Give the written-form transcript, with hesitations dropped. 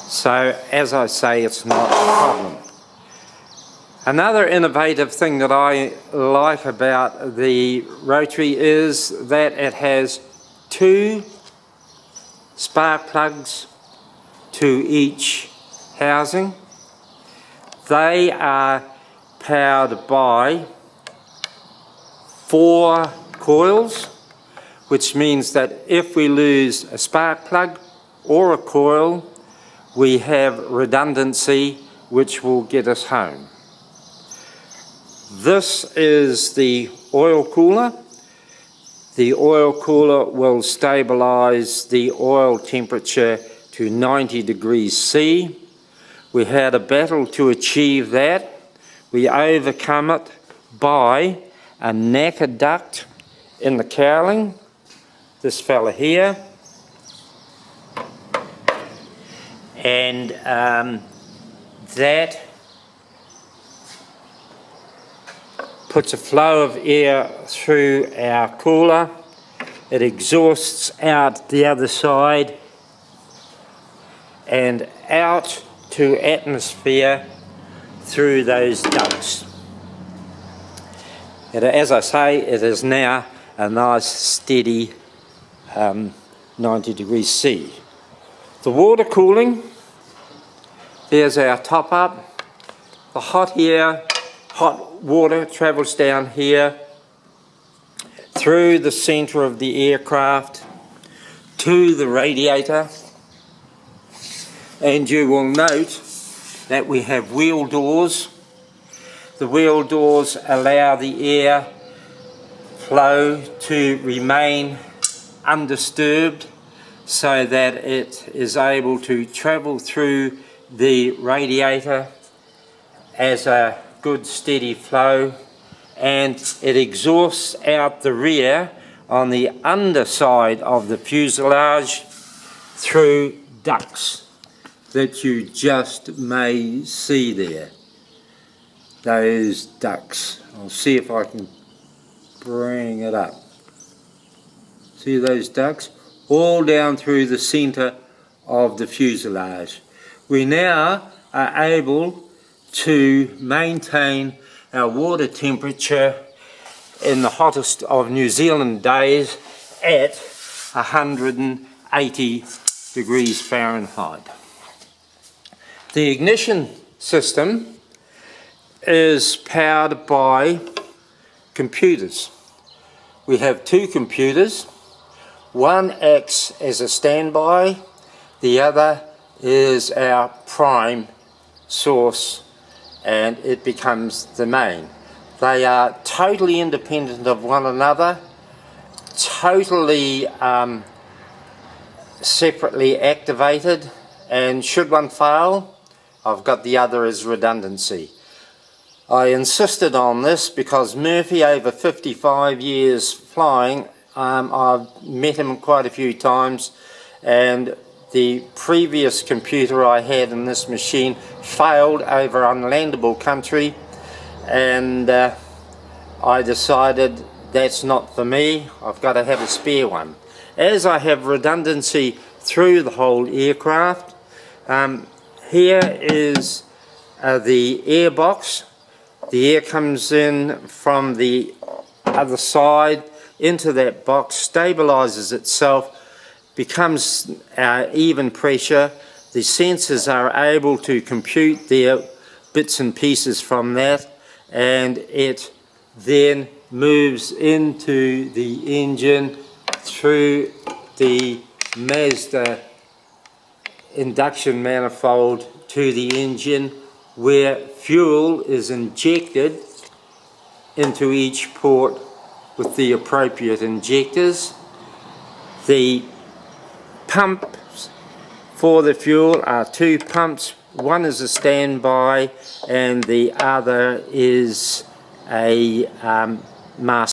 So as I say, it's not a problem. Another innovative thing that I like about the Rotary is that it has 2 spark plugs to each housing. They are powered by 4 coils, which means that if we lose a spark plug or a coil, we have redundancy which will get us home. This is the oil cooler. The oil cooler will stabilize the oil temperature to 90 degrees C. We had a battle to achieve that. We overcome it by a knacker duct in the cowling, this fella here, and that puts a flow of air through our cooler. It exhausts out the other side and out to atmosphere through those ducts. And as I say, it is now a nice steady 90 degrees C. The water cooling, there's our top up. The hot water travels down here through the center of the aircraft to the radiator, and you will note that we have wheel doors. The wheel doors allow the air flow to remain undisturbed so that it is able to travel through the radiator as a good steady flow, and it exhausts out the rear on the underside of the fuselage through ducts that you just may see there. Those ducts. I'll see if I can bring it up. See those ducts? All down through the center of the fuselage. We now are able to maintain our water temperature in the hottest of New Zealand days at 180 degrees Fahrenheit. The ignition system is powered by computers. We have 2 computers. One acts as a standby, the other is our prime source, and it becomes the main. They are totally independent of one another, totally separately activated, and should one fail, I've got the other as redundancy. I insisted on this because Murphy, over 55 years flying, I've met him quite a few times, and the previous computer I had in this machine failed over unlandable country, and I decided that's not for me. I've got to have a spare one. As I have redundancy through the whole aircraft, here is the air box. The air comes in from the other side into that box, stabilizes itself, becomes even pressure. The sensors are able to compute their bits and pieces from that, and it then moves into the engine through the Mazda induction manifold to the engine, where fuel is injected into each port with the appropriate injectors. The pumps for the fuel are 2 pumps. One is a standby and the other is a master.